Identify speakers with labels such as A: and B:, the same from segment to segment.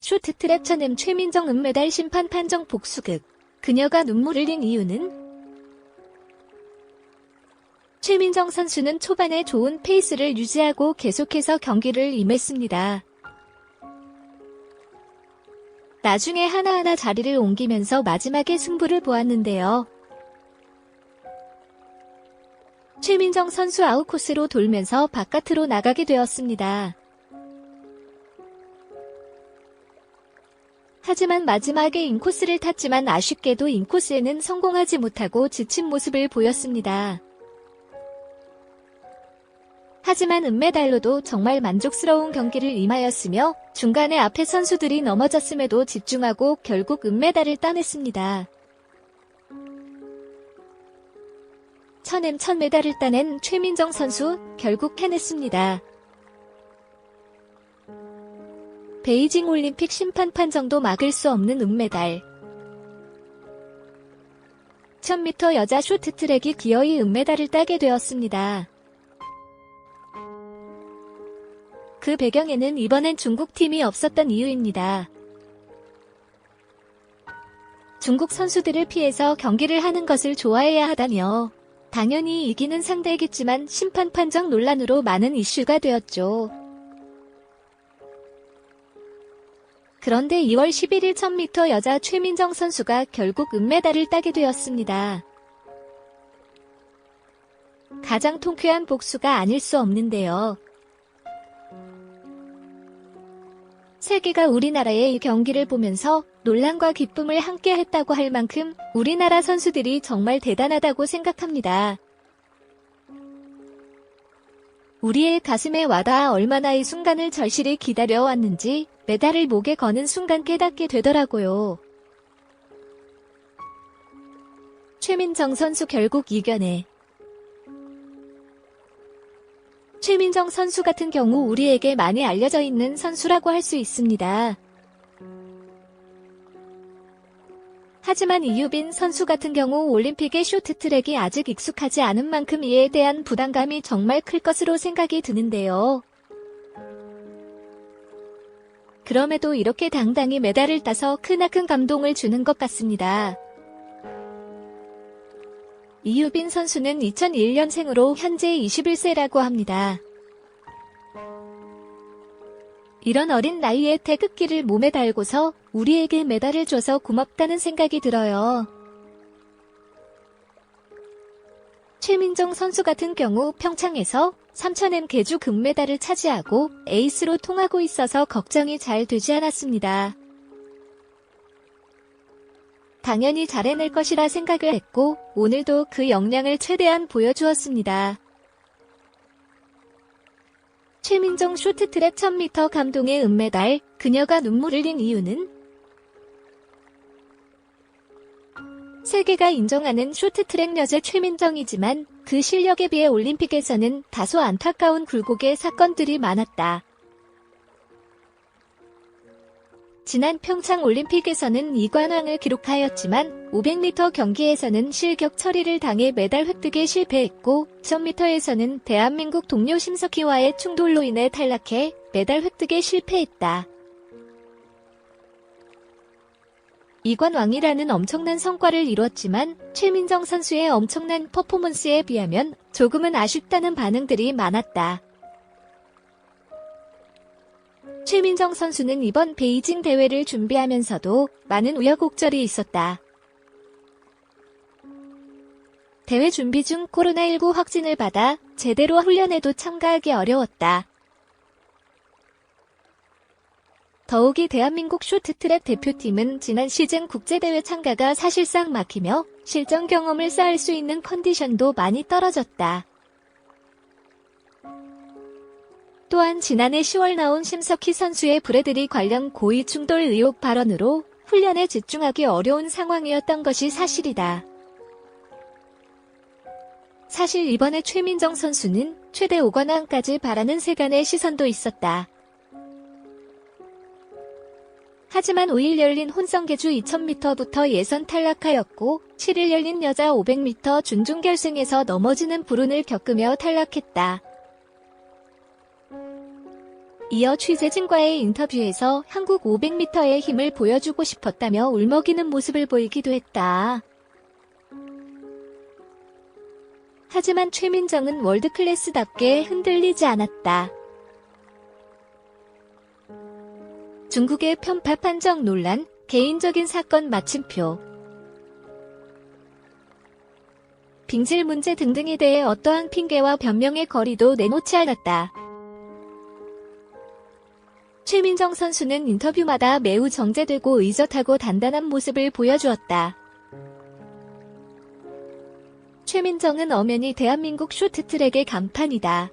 A: 쇼트트랙 천엠 최민정 은메달 심판 판정 복수극. 그녀가 눈물을 흘린 이유는? 최민정 선수는 초반에 좋은 페이스를 유지하고 계속해서 경기를 임했습니다. 나중에 하나하나 자리를 옮기면서 마지막에 승부를 보았는데요. 최민정 선수 아웃코스로 돌면서 바깥으로 나가게 되었습니다. 하지만 마지막에 인코스를 탔지만 아쉽게도 인코스에는 성공하지 못하고 지친 모습을 보였습니다. 하지만 은메달로도 정말 만족스러운 경기를 임하였으며 중간에 앞에 선수들이 넘어졌음에도 집중하고 결국 은메달을 따냈습니다. 천엠 첫 메달을 따낸 최민정 선수 결국 해냈습니다. 베이징 올림픽 심판 판정도 막을 수 없는 은메달. 1000m 여자 쇼트트랙이 기어이 은메달을 따게 되었습니다. 그 배경에는 이번엔 중국 팀이 없었던 이유입니다. 중국 선수들을 피해서 경기를 하는 것을 좋아해야 하다며 당연히 이기는 상대이겠지만 심판 판정 논란으로 많은 이슈가 되었죠. 그런데 2월 11일 1000m 여자 최민정 선수가 결국 은메달을 따게 되었습니다. 가장 통쾌한 복수가 아닐 수 없는데요. 세계가 우리나라의 이 경기를 보면서 논란과 기쁨을 함께 했다고 할 만큼 우리나라 선수들이 정말 대단하다고 생각합니다. 우리의 가슴에 와닿아 얼마나 이 순간을 절실히 기다려왔는지 메달을 목에 거는 순간 깨닫게 되더라고요. 최민정 선수 결국 이겨내. 최민정 선수 같은 경우 우리에게 많이 알려져 있는 선수라고 할 수 있습니다. 하지만 이유빈 선수 같은 경우 올림픽의 쇼트트랙이 아직 익숙하지 않은 만큼 이에 대한 부담감이 정말 클 것으로 생각이 드는데요. 그럼에도 이렇게 당당히 메달을 따서 크나큰 감동을 주는 것 같습니다. 이유빈 선수는 2001년생으로 현재 21세라고 합니다. 이런 어린 나이에 태극기를 몸에 달고서 우리에게 메달을 줘서 고맙다는 생각이 들어요. 최민정 선수 같은 경우 평창에서 3000m 계주 금메달을 차지하고 에이스로 통하고 있어서 걱정이 잘 되지 않았습니다. 당연히 잘해낼 것이라 생각을 했고 오늘도 그 역량을 최대한 보여주었습니다. 최민정 쇼트트랙 1000m 감동의 은메달, 그녀가 눈물을 흘린 이유는? 세계가 인정하는 쇼트트랙 여자 최민정이지만 그 실력에 비해 올림픽에서는 다소 안타까운 굴곡의 사건들이 많았다. 지난 평창 올림픽에서는 2관왕을 기록하였지만 500m 경기에서는 실격 처리를 당해 메달 획득에 실패했고 1000m에서는 대한민국 동료 심석희와의 충돌로 인해 탈락해 메달 획득에 실패했다. 2관왕이라는 엄청난 성과를 이뤘지만 최민정 선수의 엄청난 퍼포먼스에 비하면 조금은 아쉽다는 반응들이 많았다. 최민정 선수는 이번 베이징 대회를 준비하면서도 많은 우여곡절이 있었다. 대회 준비 중 코로나19 확진을 받아 제대로 훈련에도 참가하기 어려웠다. 더욱이 대한민국 쇼트트랙 대표팀은 지난 시즌 국제대회 참가가 사실상 막히며 실전 경험을 쌓을 수 있는 컨디션도 많이 떨어졌다. 또한 지난해 10월 나온 심석희 선수의 브래들리 관련 고의 충돌 의혹 발언으로 훈련에 집중하기 어려운 상황이었던 것이 사실이다. 사실 이번에 최민정 선수는 최대 5관왕까지 바라는 세간의 시선도 있었다. 하지만 5일 열린 혼성계주 2000m부터 예선 탈락하였고 7일 열린 여자 500m 준중결승에서 넘어지는 불운을 겪으며 탈락했다. 이어 취재진과의 인터뷰에서 한국 500m의 힘을 보여주고 싶었다며 울먹이는 모습을 보이기도 했다. 하지만 최민정은 월드클래스답게 흔들리지 않았다. 중국의 편파 판정 논란, 개인적인 사건 마침표, 빙질 문제 등등에 대해 어떠한 핑계와 변명의 거리도 내놓지 않았다. 최민정 선수는 인터뷰마다 매우 정제되고 의젓하고 단단한 모습을 보여주었다. 최민정은 엄연히 대한민국 쇼트트랙의 간판이다.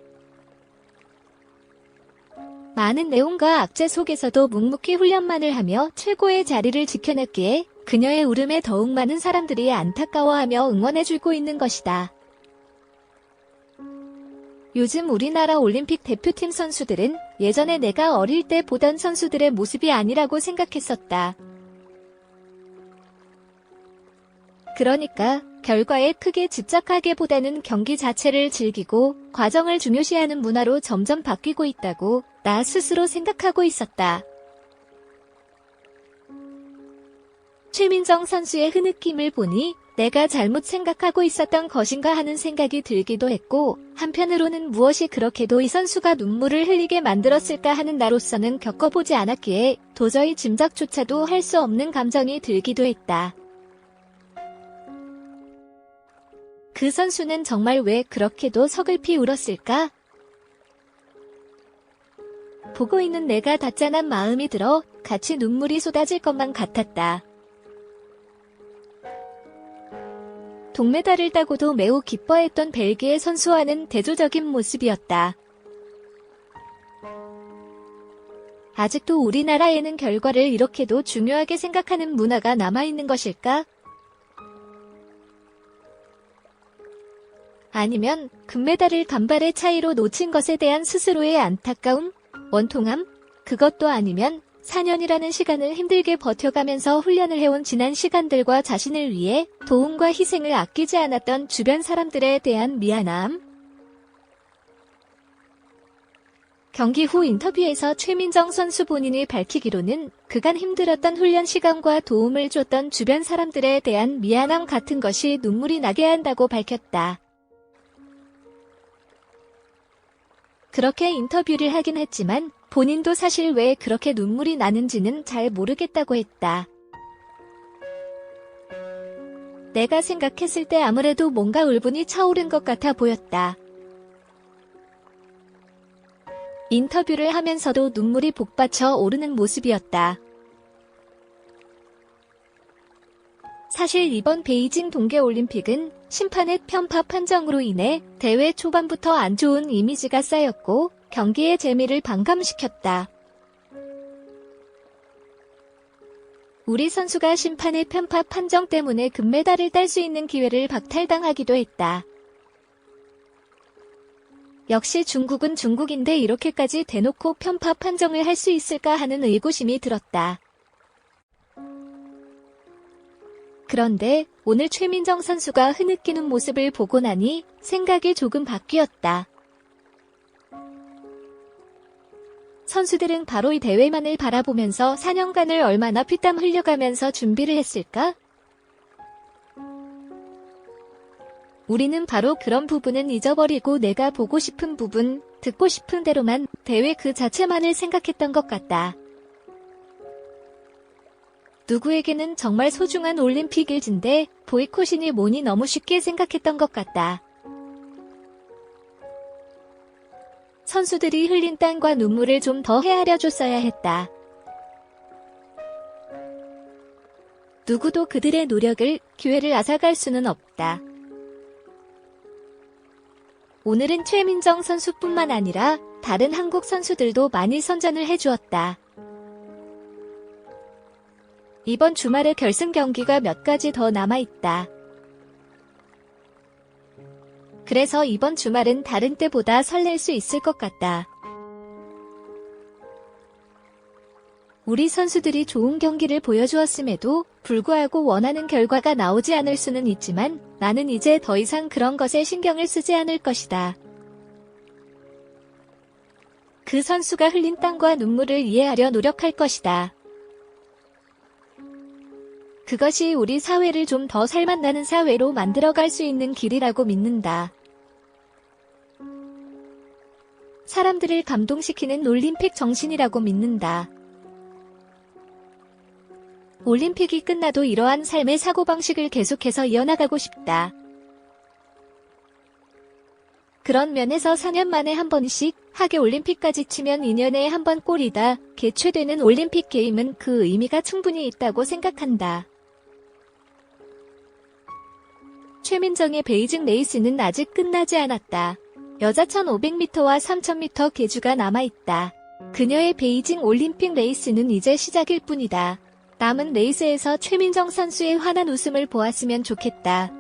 A: 많은 내용과 악재 속에서도 묵묵히 훈련만을 하며 최고의 자리를 지켜냈기에 그녀의 울음에 더욱 많은 사람들이 안타까워하며 응원해주고 있는 것이다. 요즘 우리나라 올림픽 대표팀 선수들은 예전에 내가 어릴 때 보던 선수들의 모습이 아니라고 생각했었다. 그러니까 결과에 크게 집착하기보다는 경기 자체를 즐기고 과정을 중요시하는 문화로 점점 바뀌고 있다고 나 스스로 생각하고 있었다. 최민정 선수의 흐느낌을 보니 내가 잘못 생각하고 있었던 것인가 하는 생각이 들기도 했고, 한편으로는 무엇이 그렇게도 이 선수가 눈물을 흘리게 만들었을까 하는 나로서는 겪어보지 않았기에 도저히 짐작조차도 할 수 없는 감정이 들기도 했다. 그 선수는 정말 왜 그렇게도 서글피 울었을까? 보고 있는 내가 다 짠한 마음이 들어 같이 눈물이 쏟아질 것만 같았다. 동메달을 따고도 매우 기뻐했던 벨기에 선수와는 대조적인 모습이었다. 아직도 우리나라에는 결과를 이렇게도 중요하게 생각하는 문화가 남아있는 것일까? 아니면 금메달을 간발의 차이로 놓친 것에 대한 스스로의 안타까움, 원통함? 그것도 아니면 4년이라는 시간을 힘들게 버텨가면서 훈련을 해온 지난 시간들과 자신을 위해 도움과 희생을 아끼지 않았던 주변 사람들에 대한 미안함? 경기 후 인터뷰에서 최민정 선수 본인이 밝히기로는 그간 힘들었던 훈련 시간과 도움을 줬던 주변 사람들에 대한 미안함 같은 것이 눈물이 나게 한다고 밝혔다. 그렇게 인터뷰를 하긴 했지만 본인도 사실 왜 그렇게 눈물이 나는지는 잘 모르겠다고 했다. 내가 생각했을 때 아무래도 뭔가 울분이 차오른 것 같아 보였다. 인터뷰를 하면서도 눈물이 복받쳐 오르는 모습이었다. 사실 이번 베이징 동계올림픽은 심판의 편파 판정으로 인해 대회 초반부터 안 좋은 이미지가 쌓였고 경기의 재미를 반감시켰다. 우리 선수가 심판의 편파 판정 때문에 금메달을 딸 수 있는 기회를 박탈당하기도 했다. 역시 중국은 중국인데 이렇게까지 대놓고 편파 판정을 할 수 있을까 하는 의구심이 들었다. 그런데 오늘 최민정 선수가 흐느끼는 모습을 보고 나니 생각이 조금 바뀌었다. 선수들은 바로 이 대회만을 바라보면서 4년간을 얼마나 피땀 흘려가면서 준비를 했을까? 우리는 바로 그런 부분은 잊어버리고 내가 보고 싶은 부분, 듣고 싶은 대로만 대회 그 자체만을 생각했던 것 같다. 누구에게는 정말 소중한 올림픽 일진데 보이콧이니 뭐니 너무 쉽게 생각했던 것 같다. 선수들이 흘린 땀과 눈물을 좀 더 헤아려줬어야 했다. 누구도 그들의 노력을, 기회를 앗아갈 수는 없다. 오늘은 최민정 선수뿐만 아니라 다른 한국 선수들도 많이 선전을 해주었다. 이번 주말에 결승 경기가 몇 가지 더 남아있다. 그래서 이번 주말은 다른 때보다 설렐 수 있을 것 같다. 우리 선수들이 좋은 경기를 보여주었음에도 불구하고 원하는 결과가 나오지 않을 수는 있지만 나는 이제 더 이상 그런 것에 신경을 쓰지 않을 것이다. 그 선수가 흘린 땀과 눈물을 이해하려 노력할 것이다. 그것이 우리 사회를 좀 더 살맛나는 사회로 만들어갈 수 있는 길이라고 믿는다. 사람들을 감동시키는 올림픽 정신이라고 믿는다. 올림픽이 끝나도 이러한 삶의 사고방식을 계속해서 이어나가고 싶다. 그런 면에서 4년 만에 한 번씩 하계 올림픽까지 치면 2년에 한 번 꼴이다 개최되는 올림픽 게임은 그 의미가 충분히 있다고 생각한다. 최민정의 베이징 레이스는 아직 끝나지 않았다. 여자 1500m와 3000m 계주가 남아있다. 그녀의 베이징 올림픽 레이스는 이제 시작일 뿐이다. 남은 레이스에서 최민정 선수의 환한 웃음을 보았으면 좋겠다.